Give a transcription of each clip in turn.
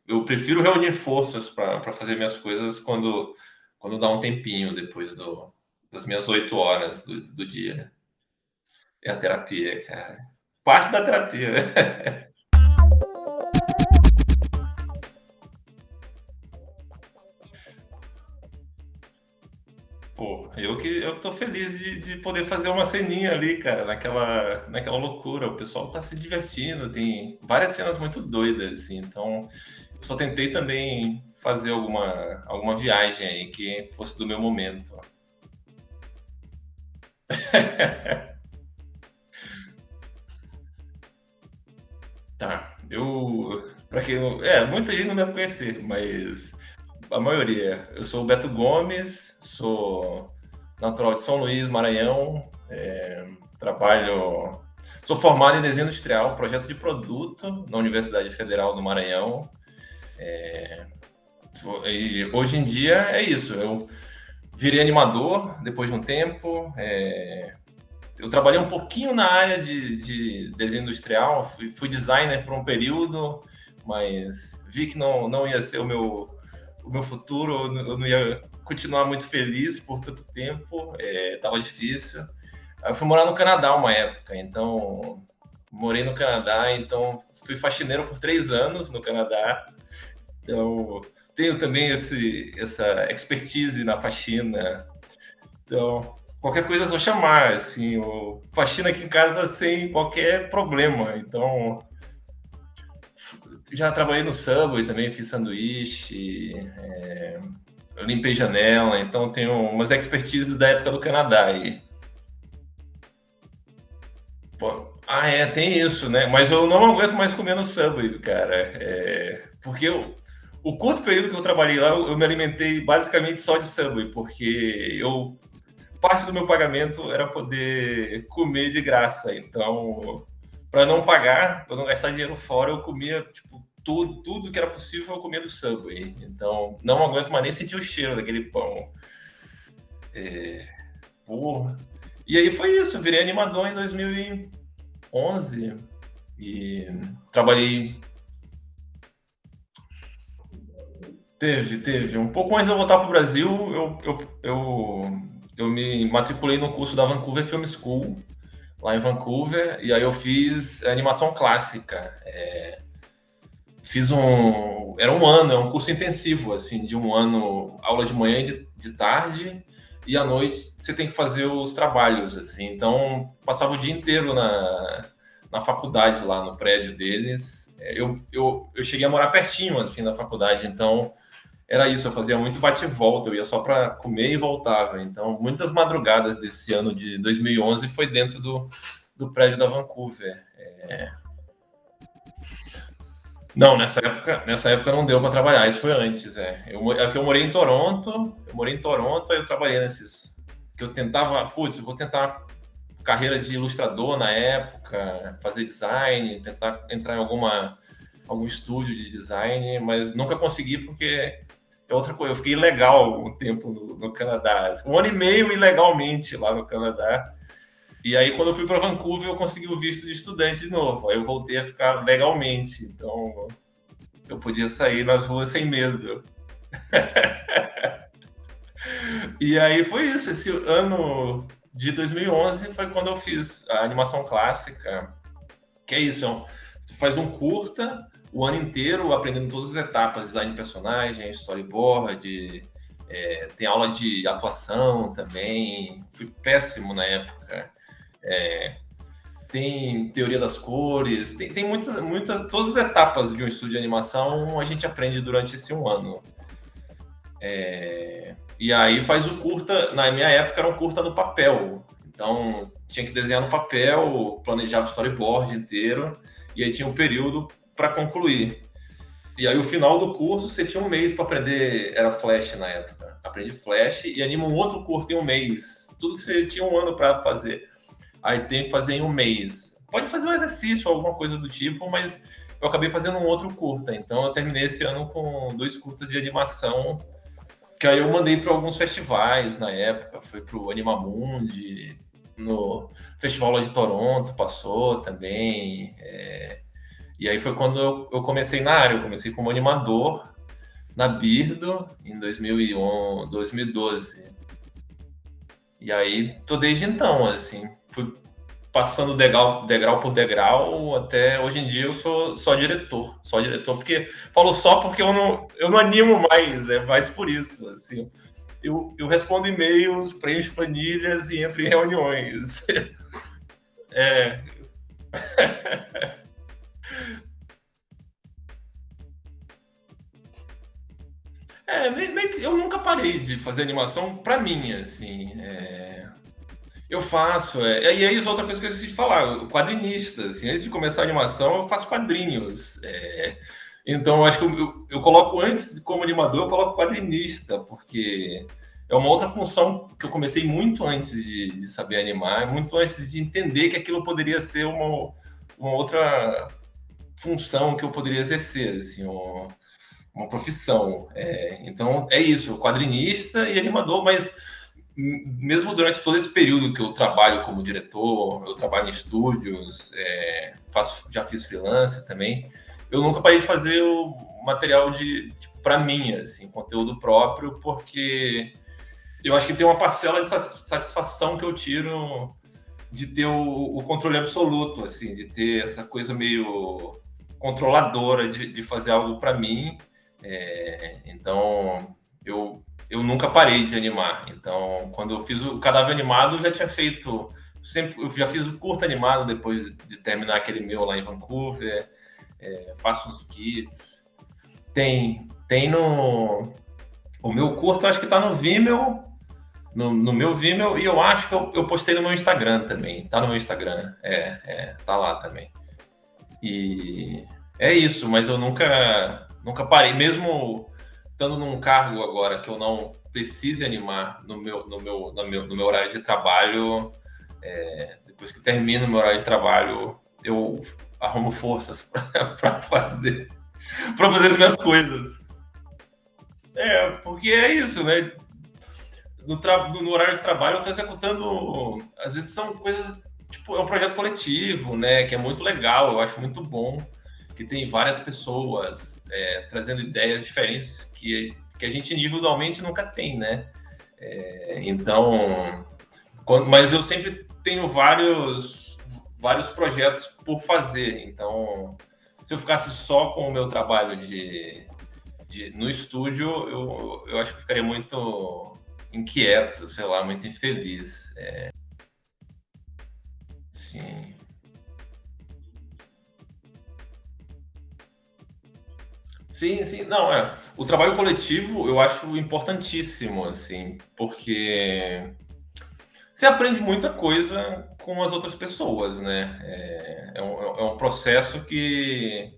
eu prefiro reunir forças para fazer minhas coisas quando dá um tempinho depois das minhas 8 horas do dia, né? É a terapia, cara. Parte da terapia. Pô, eu que tô feliz de poder fazer uma ceninha ali, cara, naquela loucura. O pessoal tá se divertindo, tem várias cenas muito doidas, assim. Então, eu só tentei também fazer alguma viagem aí que fosse do meu momento. Tá, pra quem não. Muita gente não deve conhecer, mas a maioria. Eu sou o Beto Gomes, sou natural de São Luís, Maranhão, trabalho. Sou formado em desenho industrial, projeto de produto na Universidade Federal do Maranhão. E hoje em dia é isso. Eu virei animador depois de um tempo. Eu trabalhei um pouquinho na área de desenho industrial, fui designer por um período, mas vi que não ia ser o meu futuro, eu não ia continuar muito feliz por tanto tempo, estava difícil. Aí eu fui morar no Canadá uma época, então morei no Canadá, então fui faxineiro por 3 anos no Canadá, então tenho também essa expertise na faxina, então qualquer coisa é só chamar, assim, faxina aqui em casa sem qualquer problema, então já trabalhei no Subway também, fiz sanduíche, eu limpei janela, então tenho umas expertises da época do Canadá aí. Pô, tem isso, né? Mas eu não aguento mais comer no Subway, cara. Porque o curto período que eu trabalhei lá, eu me alimentei basicamente só de Subway, porque parte do meu pagamento era poder comer de graça. Então, para não pagar, para não gastar dinheiro fora, eu comia tipo tudo que era possível, eu comia do Subway. Então, não aguento mais nem sentir o cheiro daquele pão. Porra. E aí foi isso, virei animador em 2011 e trabalhei. Teve. Um pouco antes de eu voltar para o Brasil, eu me matriculei no curso da Vancouver Film School, lá em Vancouver, e aí eu fiz animação clássica. Fiz Era um ano, é um curso intensivo, assim, de um ano, aula de manhã e de tarde, e à noite você tem que fazer os trabalhos, assim. Então, passava o dia inteiro na faculdade, lá no prédio deles. Eu cheguei a morar pertinho, assim, da faculdade, então era isso, eu fazia muito bate e volta, eu ia só para comer e voltava. Então, muitas madrugadas desse ano de 2011 foi dentro do prédio da Vancouver. Não, nessa época não deu para trabalhar, isso foi antes, É que eu morei em Toronto, aí eu trabalhei nesses que eu tentava, putz, eu vou tentar carreira de ilustrador na época, fazer design, tentar entrar em algum estúdio de design, mas nunca consegui porque é outra coisa. Eu fiquei ilegal um tempo no Canadá, 1 ano e meio ilegalmente lá no Canadá. E aí, quando eu fui para Vancouver, eu consegui o visto de estudante de novo. Aí eu voltei a ficar legalmente. Então, eu podia sair nas ruas sem medo. E aí foi isso. Esse ano de 2011 foi quando eu fiz a animação clássica. Que é isso, você faz um curta o ano inteiro, aprendendo todas as etapas, design de personagem, storyboard, tem aula de atuação também. Fui péssimo na época. Tem teoria das cores, tem todas as etapas de um estúdio de animação a gente aprende durante esse um ano. E aí faz o curta, na minha época era um curta no papel, então tinha que desenhar no papel, planejava o storyboard inteiro, e aí tinha um período para concluir. E aí o final do curso você tinha um mês para aprender, era Flash na época, aprendi Flash e anima um outro curto em um mês, tudo que você tinha um ano para fazer. Aí tem que fazer em um mês. Pode fazer um exercício, alguma coisa do tipo, mas eu acabei fazendo um outro curta. Então eu terminei esse ano com 2 curtas de animação, que aí eu mandei para alguns festivais na época. Foi pro Animamundi, no Festival lá de Toronto passou também. E aí foi quando eu comecei na área, eu comecei como animador na Birdo em 2011, 2012. E aí tô desde então, assim, fui passando degrau por degrau, até hoje em dia eu sou só diretor, porque falo só porque eu não animo mais, é mais por isso, assim. Eu respondo e-mails, preencho planilhas e entro em reuniões. É, meio que eu nunca parei de fazer animação pra mim, assim. Eu faço, e aí outra coisa que eu esqueci de falar, quadrinista, assim, antes de começar a animação eu faço quadrinhos. Então, eu acho que eu coloco antes, como animador, eu coloco quadrinista, porque é uma outra função que eu comecei muito antes de saber animar, muito antes de entender que aquilo poderia ser uma outra função que eu poderia exercer, assim, uma profissão. Então, é isso, quadrinista e animador, mas mesmo durante todo esse período que eu trabalho como diretor, eu trabalho em estúdios, já fiz freelance também, eu nunca parei de fazer o material de tipo, para mim, assim, conteúdo próprio, porque eu acho que tem uma parcela de satisfação que eu tiro de ter o controle absoluto, assim, de ter essa coisa meio controladora de fazer algo para mim. Então, eu nunca parei de animar. Então, quando eu fiz o Cadáver Animado, eu já tinha feito. Eu já fiz o curto animado depois de terminar aquele meu lá em Vancouver. Faço uns kits. Tem no. O meu curto, acho que tá no Vimeo. No meu Vimeo, e eu acho que eu postei no meu Instagram também. Tá no meu Instagram. Tá lá também. E é isso, mas eu nunca parei, mesmo estando num cargo agora que eu não precise animar no meu horário de trabalho, depois que termino o meu horário de trabalho, eu arrumo forças para fazer as minhas coisas. Porque é isso, né? No horário de trabalho eu estou executando, às vezes são coisas, tipo, é um projeto coletivo, né? Que é muito legal, eu acho muito bom, que tem várias pessoas trazendo ideias diferentes que a gente individualmente nunca tem, né? Então, mas eu sempre tenho vários projetos por fazer. Então, se eu ficasse só com o meu trabalho no estúdio, eu acho que ficaria muito inquieto, sei lá, muito infeliz. Sim. Sim, sim. Não, o trabalho coletivo eu acho importantíssimo, assim, porque você aprende muita coisa com as outras pessoas, né? É um processo que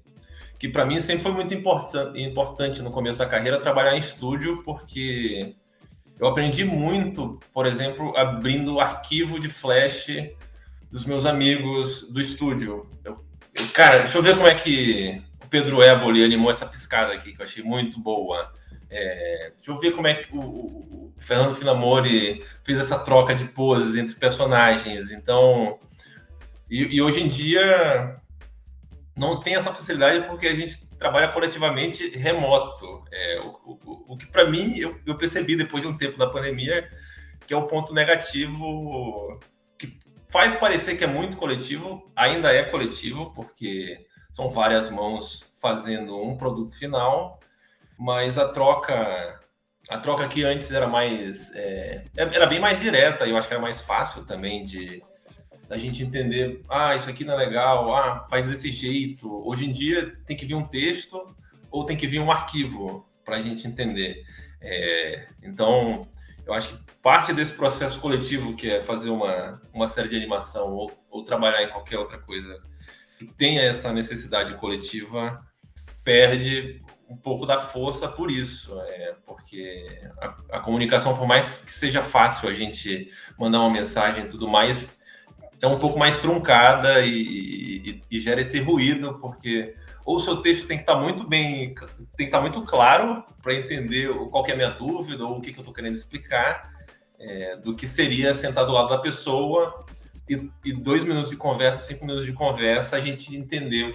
para mim sempre foi muito importante no começo da carreira trabalhar em estúdio, porque eu aprendi muito, por exemplo, abrindo o arquivo de flash dos meus amigos do estúdio. Cara, deixa eu ver como é que o Pedro Éboli animou essa piscada aqui, que eu achei muito boa. Deixa eu ver como é que o Fernando Finamori fez essa troca de poses entre personagens. Então, e hoje em dia não tem essa facilidade porque a gente trabalha coletivamente remoto. O que para mim eu percebi depois de um tempo da pandemia que é o ponto negativo que faz parecer que é muito coletivo, ainda é coletivo porque são várias mãos fazendo um produto final, mas a troca que antes era mais era bem mais direta e eu acho que era mais fácil também de da gente entender, isso aqui não é legal, faz desse jeito. Hoje em dia tem que vir um texto ou tem que vir um arquivo para a gente entender. Então, eu acho que parte desse processo coletivo, que é fazer uma série de animação ou trabalhar em qualquer outra coisa que tenha essa necessidade coletiva, perde um pouco da força por isso, porque a comunicação, por mais que seja fácil a gente mandar uma mensagem e tudo mais, é um pouco mais truncada e gera esse ruído, porque ou o seu texto tem que estar tem que estar muito claro para entender qual que é a minha dúvida ou o que eu estou querendo explicar, do que seria sentar do lado da pessoa e 2 minutos de conversa, 5 minutos de conversa, a gente entender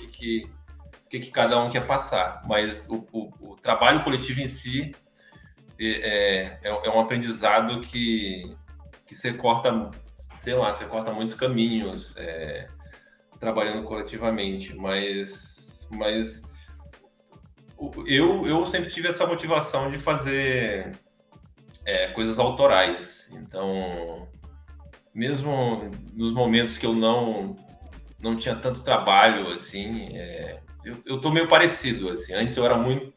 que cada um quer passar. Mas o trabalho coletivo em si é um aprendizado que você corta, sei lá, você corta muitos caminhos trabalhando coletivamente, mas eu sempre tive essa motivação de fazer coisas autorais. Então, mesmo nos momentos que eu não tinha tanto trabalho, assim, eu tô meio parecido, assim. Antes eu era muito...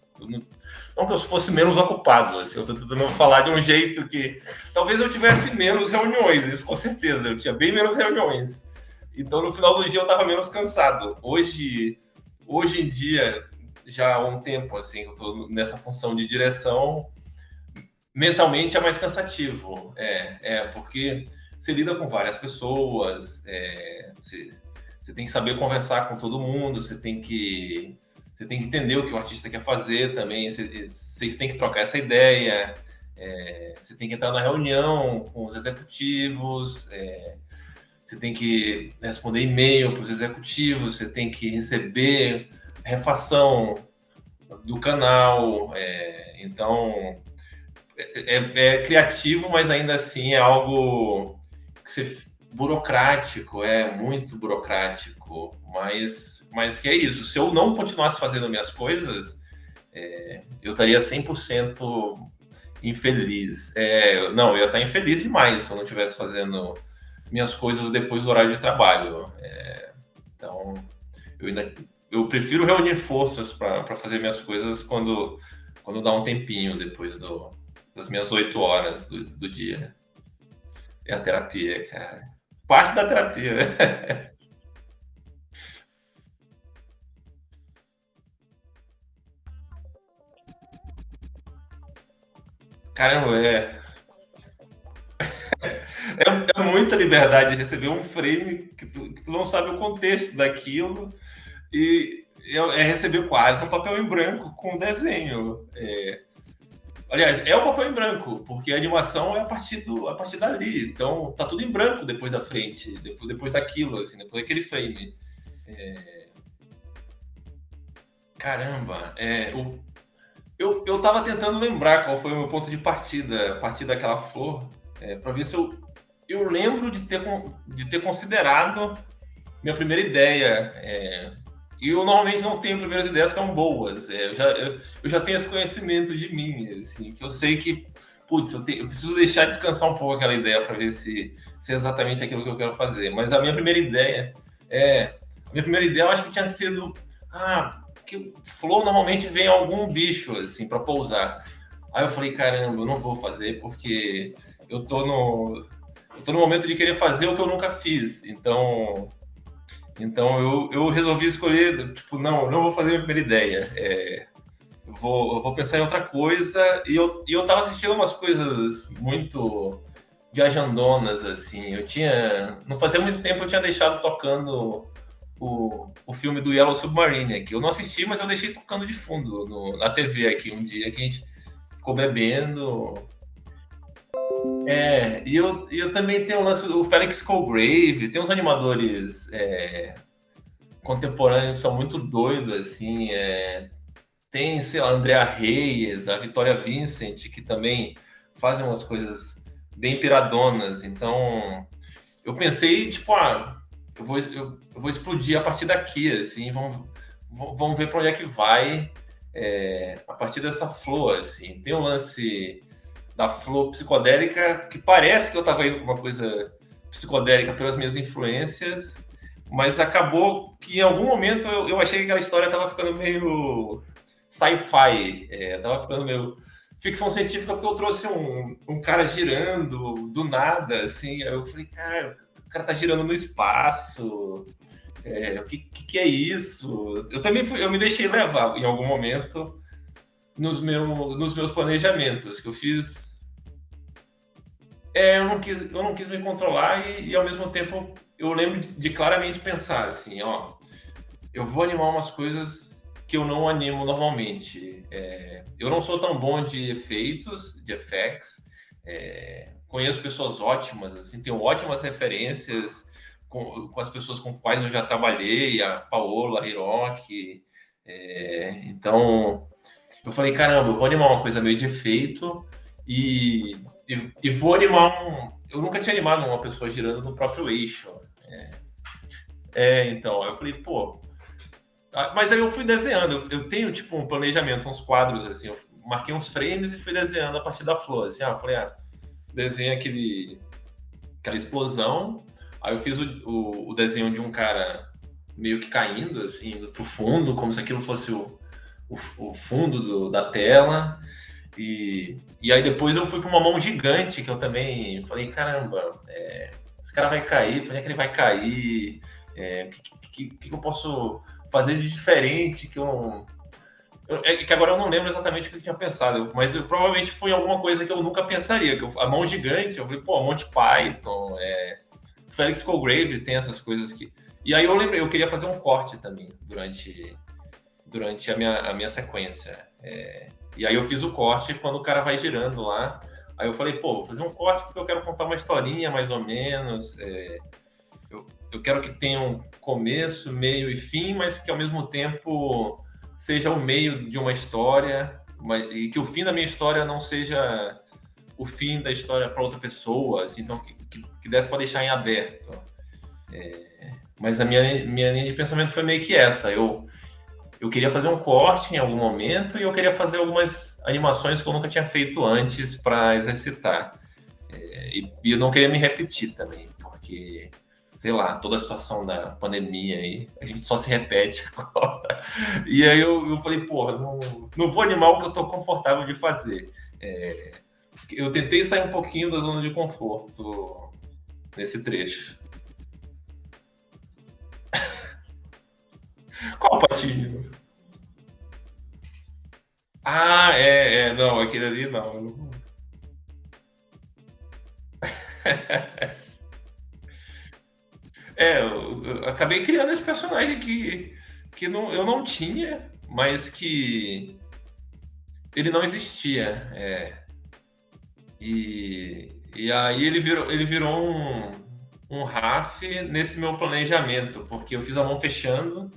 Não que eu fosse menos ocupado, assim, eu tô tentando falar de um jeito que... Talvez eu tivesse menos reuniões, isso com certeza. Eu tinha bem menos reuniões. Então, no final do dia, eu tava menos cansado. Hoje em dia, já há um tempo, assim, eu tô nessa função de direção, mentalmente é mais cansativo. Porque você lida com várias pessoas, você tem que saber conversar com todo mundo, você tem que entender o que o artista quer fazer também, vocês têm que trocar essa ideia, você tem que entrar na reunião com os executivos, você tem que responder e-mail para os executivos, você tem que receber refação do canal, então é criativo, mas ainda assim é algo burocrático, muito burocrático, mas que é isso. Se eu não continuasse fazendo minhas coisas, eu estaria 100% infeliz. Não, eu ia estar infeliz demais se eu não estivesse fazendo minhas coisas depois do horário de trabalho. Então, eu prefiro reunir forças para fazer minhas coisas quando dá um tempinho depois das minhas 8 horas do dia. É a terapia, cara. Parte da terapia, né? Caramba, é muita liberdade de receber um frame que tu não sabe o contexto daquilo e receber quase um papel em branco com desenho. Aliás, é o papel em branco, porque a animação é a partir dali. Então, tá tudo em branco depois da frente, depois daquilo, assim, depois daquele frame. Caramba, eu tava tentando lembrar qual foi o meu ponto de partida, a partir daquela flor, para ver se eu lembro de ter considerado minha primeira ideia. E eu normalmente não tenho primeiras ideias tão boas. Eu já tenho esse conhecimento de mim, assim, que eu sei que, putz, eu preciso deixar descansar um pouco aquela ideia para ver se é exatamente aquilo que eu quero fazer. Mas a minha primeira ideia eu acho que tinha sido que flor normalmente vem algum bicho assim para pousar. Aí eu falei, caramba, eu não vou fazer porque eu tô no momento de querer fazer o que eu nunca fiz. Então eu resolvi escolher, tipo, não vou fazer a minha primeira ideia. Eu vou pensar em outra coisa. E eu tava assistindo umas coisas muito viajandonas, assim. Não fazia muito tempo eu tinha deixado tocando o filme do Yellow Submarine, que eu não assisti, mas eu deixei tocando de fundo na TV aqui um dia que a gente ficou bebendo. E eu também tenho o lance do Felix Colgrave, tem uns animadores contemporâneos que são muito doidos, assim. Tem, sei lá, Andrea Reyes, a Vitória Vincent, que também fazem umas coisas bem piradonas. Então, eu pensei, tipo, eu vou explodir a partir daqui, assim, vamos ver para onde é que vai a partir dessa flor, assim. Tem um lance da flor psicodélica que parece que eu estava indo para uma coisa psicodélica pelas minhas influências, mas acabou que em algum momento eu achei que aquela história estava ficando meio sci-fi, estava ficando meio ficção científica, porque eu trouxe um cara girando do nada, assim. Aí eu falei, cara, o cara tá girando no espaço. O que é isso? Eu me deixei levar em algum momento nos meus planejamentos que eu fiz. Eu não quis me controlar e ao mesmo tempo eu lembro de claramente pensar assim, eu vou animar umas coisas que eu não animo normalmente. Eu não sou tão bom de efeitos, de effects. Conheço pessoas ótimas, assim, tenho ótimas referências com as pessoas com quais eu já trabalhei, a Paola, a Hiroki, Então, eu falei, caramba, eu vou animar uma coisa meio de efeito e vou animar um. Eu nunca tinha animado uma pessoa girando no próprio eixo. Então, aí eu falei, pô. Mas aí eu fui desenhando, eu tenho tipo um planejamento, uns quadros assim, eu marquei uns frames e fui desenhando a partir da flor. Assim, eu falei, desenha aquela explosão. Aí eu fiz o desenho de um cara meio que caindo, assim, indo pro fundo, como se aquilo fosse o fundo da tela. E aí depois eu fui para uma mão gigante, que eu também falei, caramba, esse cara vai cair, por que ele vai cair? O que eu posso fazer de diferente que agora eu não lembro exatamente o que eu tinha pensado, mas provavelmente foi alguma coisa que eu nunca pensaria. A mão gigante, eu falei, pô, Monty Python, Felix Colgrave tem essas coisas que. E aí eu lembrei, eu queria fazer um corte também durante a minha sequência. E aí eu fiz o corte quando o cara vai girando lá. Aí eu falei, pô, vou fazer um corte porque eu quero contar uma historinha mais ou menos. Eu quero que tenha um começo, meio e fim, mas que ao mesmo tempo seja o meio de uma história, e que o fim da minha história não seja o fim da história para outra pessoa, assim, então que desse para deixar em aberto. Mas a minha linha de pensamento foi meio que essa. Eu queria fazer um corte em algum momento e eu queria fazer algumas animações que eu nunca tinha feito antes para exercitar. E eu não queria me repetir também, porque sei lá, toda a situação da pandemia aí, a gente só se repete agora. E aí eu falei, porra, não vou animar o que eu tô confortável de fazer. Eu tentei sair um pouquinho da zona de conforto nesse trecho. Qual patinho? Não, aquele ali não. Eu acabei criando esse personagem que eu não tinha, mas que ele não existia. E aí ele virou um RAF nesse meu planejamento, porque eu fiz a mão fechando,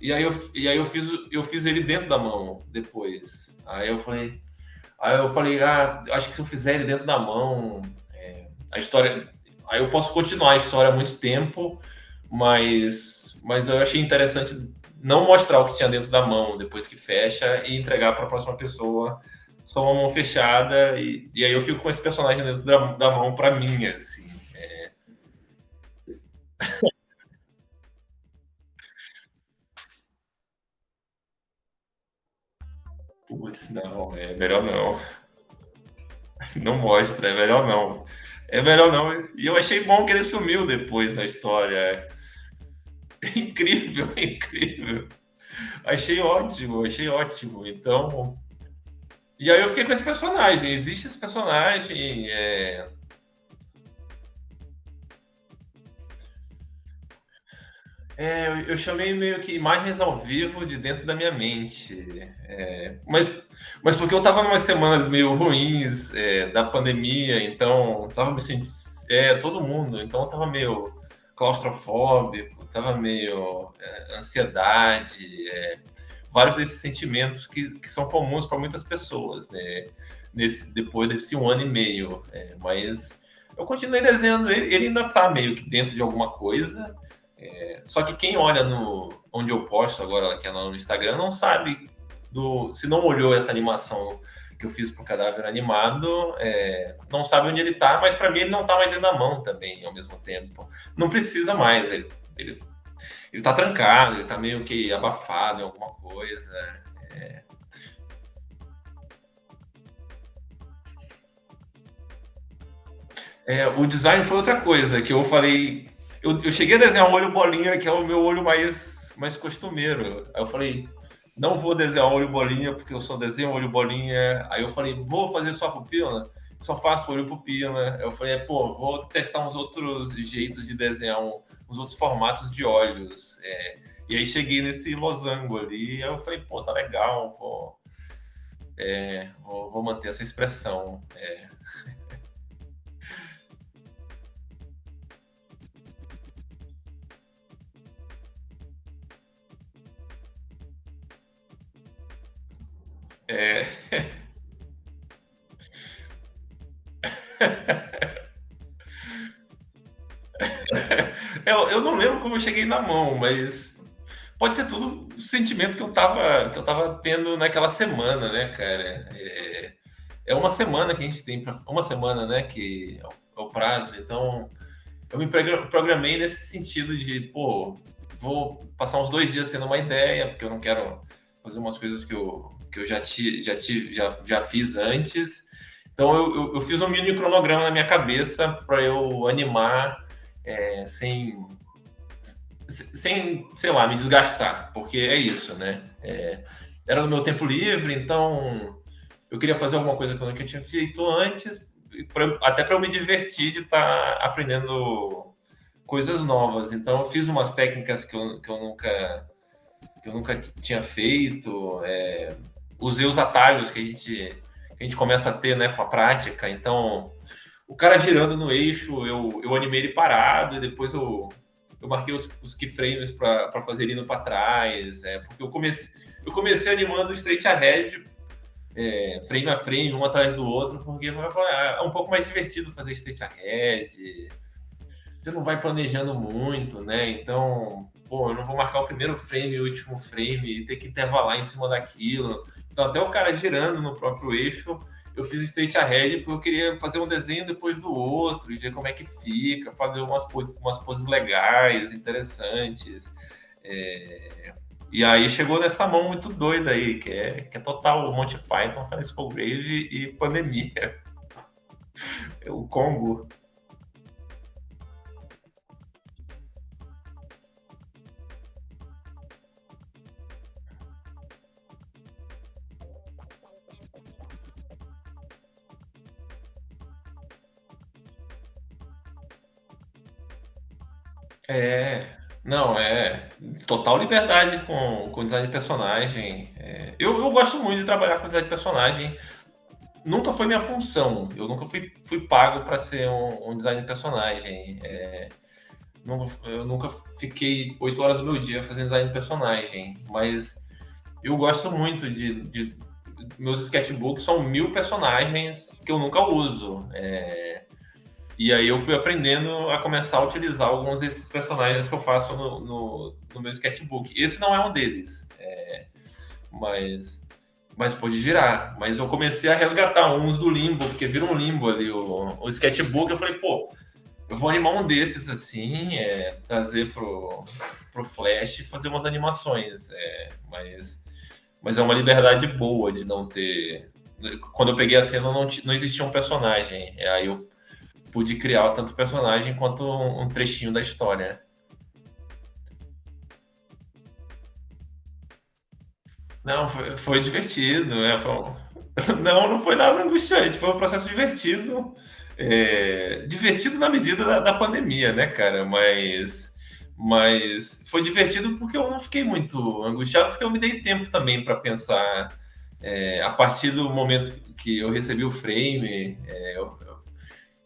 e aí eu fiz ele dentro da mão depois. Aí eu falei, acho que se eu fizer ele dentro da mão, a história. Aí eu posso continuar a história há muito tempo, mas eu achei interessante não mostrar o que tinha dentro da mão depois que fecha e entregar para a próxima pessoa só uma mão fechada, e aí eu fico com esse personagem dentro da mão para mim, assim. Putz, não, é melhor não. Não mostra, é melhor não. É melhor não. E eu achei bom que ele sumiu depois na história. É incrível, é incrível. Achei ótimo, achei ótimo. Então. E aí eu fiquei com esse personagem. Existe esse personagem. Eu chamei meio que imagens ao vivo de dentro da minha mente. Mas porque eu tava numas semanas meio ruins da pandemia, então tava me sentindo. Todo mundo, então eu tava meio claustrofóbico, tava meio ansiedade, vários desses sentimentos que são comuns para muitas pessoas, né? Depois desse 1 ano e meio. Mas eu continuei desenhando ele ainda tá meio que dentro de alguma coisa. Só que quem olha onde eu posto agora, que é no Instagram, não sabe se não olhou essa animação que eu fiz pro cadáver animado, não sabe onde ele tá, mas para mim ele não tá mais dentro da mão também, ao mesmo tempo. Não precisa mais, ele tá trancado, ele tá meio que abafado em alguma coisa. O design foi outra coisa que eu falei. Eu cheguei a desenhar um olho bolinha, que é o meu olho mais costumeiro. Aí eu falei, não vou desenhar um olho bolinha, porque eu só desenho olho bolinha. Aí eu falei, vou fazer só pupila? Só faço olho pupila. Aí eu falei, pô, vou testar uns outros jeitos de desenhar, uns outros formatos de olhos. E aí cheguei nesse losango ali, aí eu falei, pô, tá legal, pô. Vou manter essa expressão. Eu não lembro como eu cheguei na mão, mas pode ser tudo o sentimento que eu tava tendo naquela semana, né, cara? É uma semana que a gente tem, uma semana, né, que é o prazo. Então, eu me programei nesse sentido de, pô, vou passar uns 2 dias tendo uma ideia, porque eu não quero fazer umas coisas que eu já fiz antes. Então, eu fiz um mini cronograma na minha cabeça para eu animar sem, sei lá, me desgastar, porque é isso, né? Era no meu tempo livre, então eu queria fazer alguma coisa que eu nunca tinha feito antes, até para eu me divertir de estar aprendendo coisas novas. Então eu fiz umas técnicas que eu nunca tinha feito, usei os atalhos que a gente começa a ter, né, com a prática. Então o cara girando no eixo, eu animei ele parado e depois eu marquei os keyframes para fazer ele indo para trás, porque eu comecei animando o straight ahead, frame a frame, um atrás do outro, porque é um pouco mais divertido fazer straight ahead, você não vai planejando muito, né? Então, pô, eu não vou marcar o primeiro frame e o último frame e ter que intervalar em cima daquilo. Então, até o cara girando no próprio eixo, eu fiz straight ahead porque eu queria fazer um desenho depois do outro e ver como é que fica, fazer umas poses legais, interessantes. É, E aí chegou nessa mão muito doida aí, que é total Monty Python, Fast Grave e pandemia. O combo. É, não, total liberdade com design de personagem. Eu gosto muito de trabalhar com design de personagem. Nunca foi minha função. Eu nunca fui pago para ser um design de personagem. Eu nunca fiquei 8 horas do meu dia fazendo design de personagem. Mas eu gosto muito meus sketchbooks são 1.000 personagens que eu nunca uso. E aí eu fui aprendendo a começar a utilizar alguns desses personagens que eu faço no meu sketchbook. Esse não é um deles, mas, mas pode girar. Mas eu comecei a resgatar uns do limbo, porque vira um limbo ali o sketchbook. Eu falei, pô, eu vou animar um desses assim, trazer pro Flash e fazer umas animações. Mas é uma liberdade boa de não ter. Quando eu peguei a cena, não existia um personagem. Aí eu pude criar tanto o personagem quanto um trechinho da história. Não, foi divertido. Não foi nada angustiante, foi um processo divertido. Divertido na medida da pandemia, né, cara? Mas foi divertido porque eu não fiquei muito angustiado, porque eu me dei tempo também para pensar. A partir do momento que eu recebi o frame,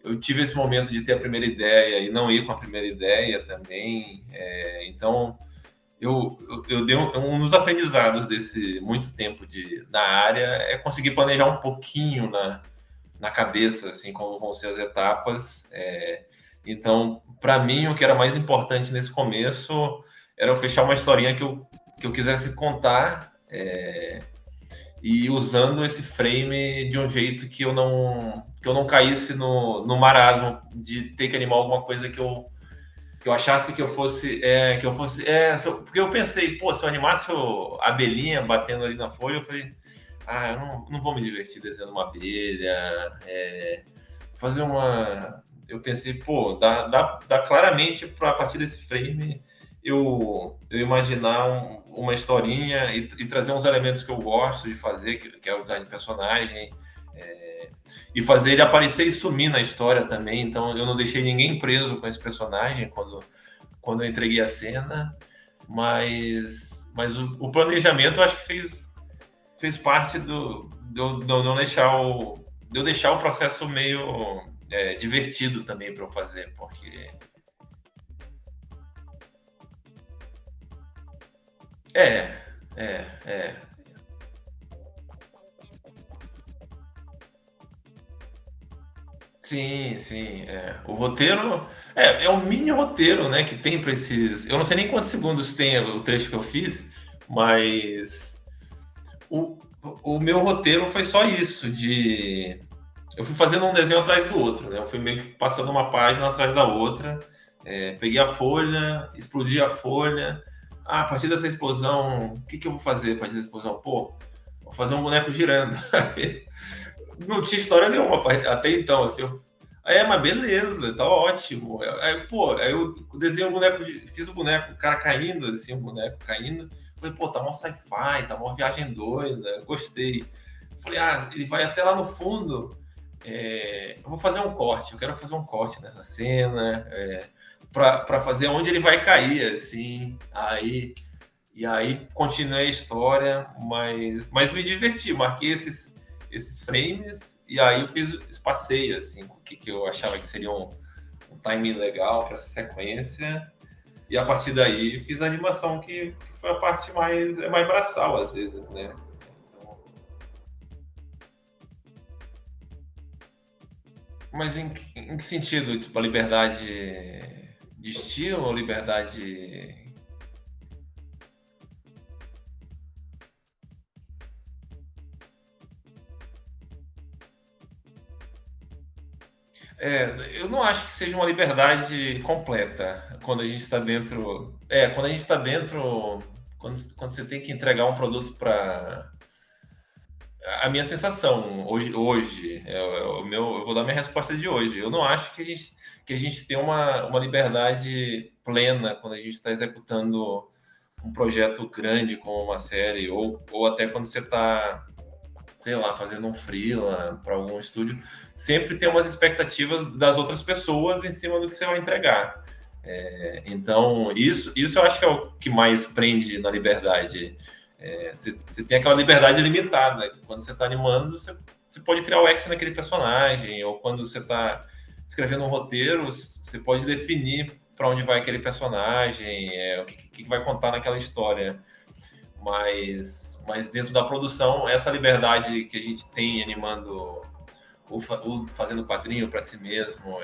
eu tive esse momento de ter a primeira ideia e não ir com a primeira ideia também. Então, eu dei um dos aprendizados desse muito tempo na área é conseguir planejar um pouquinho na cabeça, assim, como vão ser as etapas. Então, para mim, o que era mais importante nesse começo era eu fechar uma historinha que eu quisesse contar, e usando esse frame de um jeito que eu não caísse no marasmo de ter que animar alguma coisa que eu achasse porque eu pensei, pô, se eu animasse a abelhinha batendo ali na folha, eu falei, eu não vou me divertir desenhando uma abelha, fazer eu pensei, pô, dá claramente para a partir desse frame eu imaginar uma historinha e trazer uns elementos que eu gosto de fazer, que é o design de personagem, e fazer ele aparecer e sumir na história também. Então eu não deixei ninguém preso com esse personagem quando eu entreguei a cena, mas o planejamento eu acho que fez parte de eu deixar o processo meio divertido também para eu fazer, porque é, é, é. Sim, sim. O roteiro é um mini roteiro, né, que tem para esses. Eu não sei nem quantos segundos tem o trecho que eu fiz, mas o, o meu roteiro foi só isso, de eu fui fazendo um desenho atrás do outro, né? Eu fui meio que passando uma página atrás da outra. Peguei a folha, explodi a folha. Ah, a partir dessa explosão, o que, que eu vou fazer a partir dessa explosão? Pô, vou fazer um boneco girando. Não tinha história nenhuma até então, assim. Mas beleza, tá ótimo. Aí eu desenhei um boneco, fiz o boneco, o cara caindo, assim, o boneco caindo. Falei, pô, tá mó sci-fi, tá mó viagem doida, gostei. Falei, ele vai até lá no fundo. Eu vou fazer um corte, eu quero fazer um corte nessa cena, para fazer onde ele vai cair, assim. E aí continuei a história, mas me diverti, marquei esses frames e aí eu espacei assim, o que eu achava que seria um timing legal para essa sequência. E a partir daí fiz a animação, que foi a parte mais braçal, às vezes, né? Então, mas em que sentido? Tipo, a liberdade de estilo ou liberdade. Eu não acho que seja uma liberdade completa quando a gente está dentro. Quando a gente está dentro. Quando você tem que entregar um produto para. A minha sensação hoje eu vou dar minha resposta de hoje. Eu não acho que a gente tem uma liberdade plena quando a gente está executando um projeto grande como uma série, ou até quando você está, sei lá, fazendo um freela para algum estúdio, sempre tem umas expectativas das outras pessoas em cima do que você vai entregar. Então, isso eu acho que é o que mais prende na liberdade. Você tem aquela liberdade limitada. Quando você está animando, você pode criar o action naquele personagem, ou quando você está escrevendo um roteiro, você pode definir para onde vai aquele personagem, o que vai contar naquela história. Mas dentro da produção, essa liberdade que a gente tem animando ou fazendo quadrinho para si mesmo,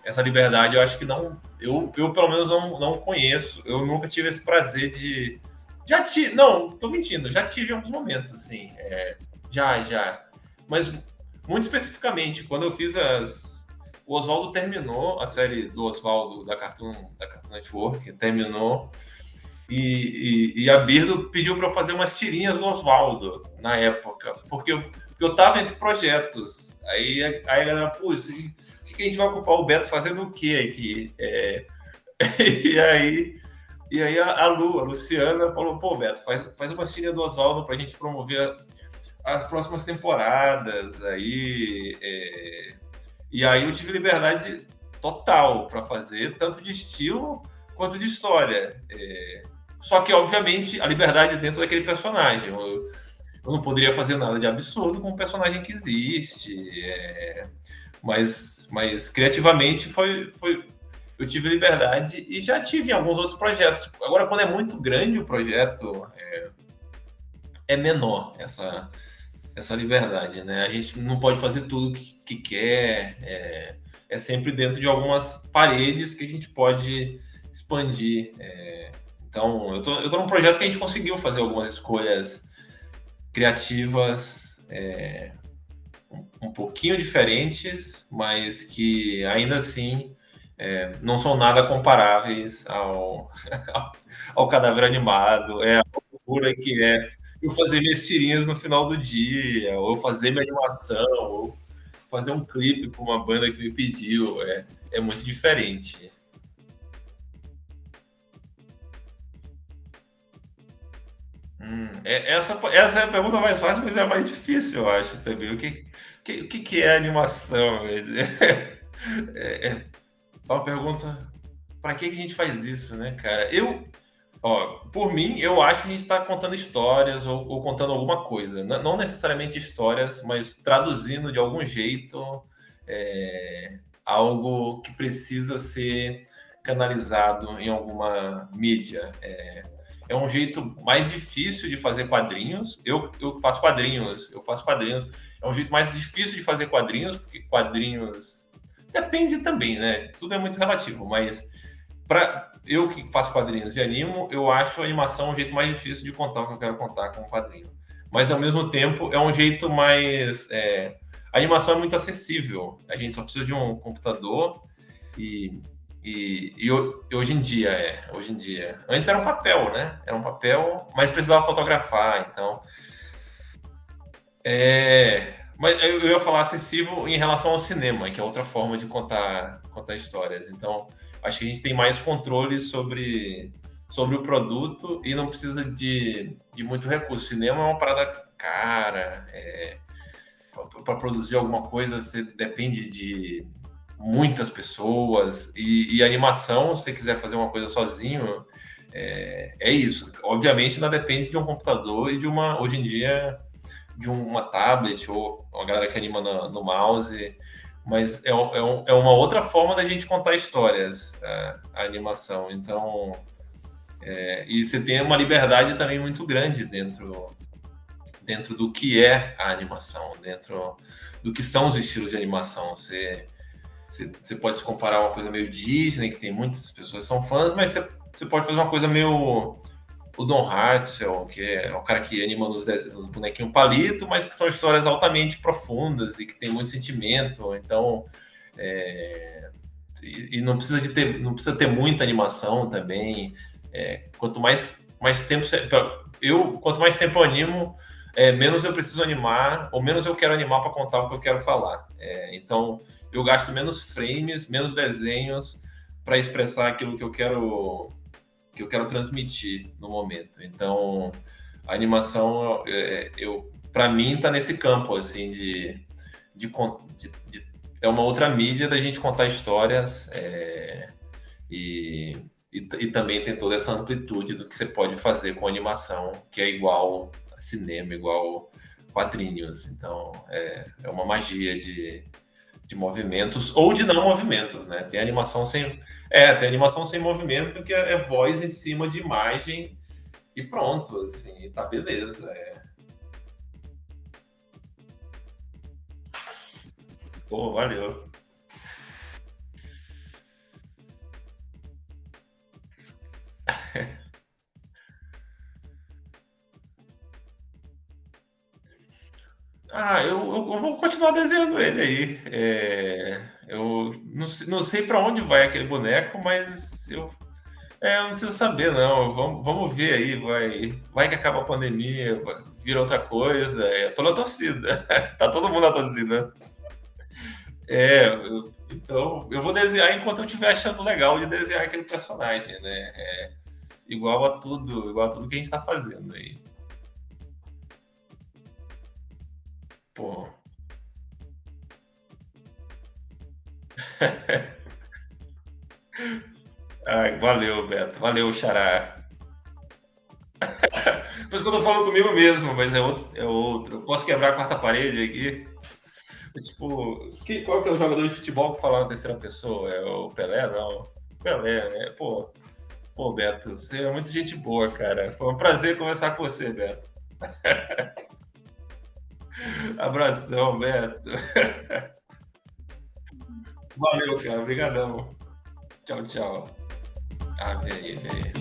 essa liberdade eu acho que não. Eu pelo menos não conheço. Eu nunca tive esse prazer de. Já tive. Não, tô mentindo. Já tive em alguns momentos, assim. Já. Mas muito especificamente, quando eu fiz as. O Oswaldo terminou a série do Oswaldo da Cartoon Network, terminou. E a Birdo pediu para eu fazer umas tirinhas do Oswaldo na época, porque eu tava entre projetos. Aí a galera, pô, o que a gente vai ocupar o Beto fazendo o quê aqui? E aí, a Luciana, falou: pô, Beto, faz uma tirinha do Oswaldo para a gente promover as próximas temporadas. E aí eu tive liberdade total para fazer, tanto de estilo quanto de história. Só que, obviamente, a liberdade dentro daquele personagem. Eu não poderia fazer nada de absurdo com um personagem que existe. Mas criativamente eu tive liberdade e já tive em alguns outros projetos. Agora, quando é muito grande o projeto, é menor essa liberdade, né? A gente não pode fazer tudo que quer. É sempre dentro de algumas paredes que a gente pode expandir. Então, eu tô num projeto que a gente conseguiu fazer algumas escolhas criativas um pouquinho diferentes, mas que ainda assim não são nada comparáveis ao cadáver animado. A loucura que eu fazer minhas tirinhas no final do dia, ou fazer minha animação, ou fazer um clipe para uma banda que me pediu. É muito diferente. Essa é a pergunta mais fácil, mas é a mais difícil, eu acho também. O que é animação? É uma pergunta. Para que a gente faz isso, né, cara? Por mim, eu acho que a gente está contando histórias ou contando alguma coisa. Não necessariamente histórias, mas traduzindo de algum jeito algo que precisa ser canalizado em alguma mídia. é um jeito mais difícil de fazer quadrinhos. Eu faço quadrinhos, É um jeito mais difícil de fazer quadrinhos, porque quadrinhos depende também, né? Tudo é muito relativo, mas para eu que faço quadrinhos e animo, eu acho a animação um jeito mais difícil de contar o que eu quero contar com o quadrinho. Mas ao mesmo tempo é um jeito mais. A animação é muito acessível. A gente só precisa de um computador e hoje em dia. Antes era um papel, né? Era um papel, mas precisava fotografar, então. Mas eu ia falar acessível em relação ao cinema, que é outra forma de contar histórias. Então, acho que a gente tem mais controle sobre o produto e não precisa de muito recurso. O cinema é uma parada cara. Para produzir alguma coisa, você depende de muitas pessoas. E animação, se você quiser fazer uma coisa sozinho, é isso. Obviamente, não depende de um computador e hoje em dia, de uma tablet ou uma galera que anima no mouse, mas é uma outra forma da gente contar histórias, a animação. Então, e você tem uma liberdade também muito grande dentro do que é a animação, dentro do que são os estilos de animação. Você pode se comparar a uma coisa meio Disney, que tem muitas pessoas que são fãs, mas você pode fazer uma coisa meio o Don Hartzell, que é o cara que anima nos bonequinhos palito, mas que são histórias altamente profundas e que tem muito sentimento. Então, e não precisa ter muita animação também. Quanto mais tempo quanto mais tempo eu animo, menos eu preciso animar, ou menos eu quero animar para contar o que eu quero falar. Então, eu gasto menos frames, menos desenhos para expressar aquilo que eu quero transmitir no momento. Então, a animação, para mim, está nesse campo assim é uma outra mídia da gente contar histórias, e também tem toda essa amplitude do que você pode fazer com animação, que é igual a cinema, igual quadrinhos. Então, é uma magia de movimentos ou de não movimentos, né? Tem animação sem movimento, que é voz em cima de imagem e pronto, assim, tá beleza. Pô, valeu. Eu vou continuar desenhando ele aí. Eu não sei para onde vai aquele boneco, mas eu não preciso saber, não. Vamos ver aí. Vai que acaba a pandemia, vira outra coisa. Tô na torcida. Tá todo mundo na torcida. Então, eu vou desenhar enquanto eu estiver achando legal de desenhar aquele personagem, né? Igual a tudo que a gente tá fazendo aí. Pô. Ai, valeu, Beto. Valeu, Xará. Por isso que eu tô falando comigo mesmo, mas é outro. Eu posso quebrar a quarta parede aqui. Tipo, qual que é o jogador de futebol que fala na terceira pessoa? É o Pelé? Não. Pelé, né? Pô, Beto, você é muito gente boa, cara. Foi um prazer conversar com você, Beto. Abração, Beto. Valeu, cara. Obrigadão. Tchau, tchau. Ah, vem aí, vem aí.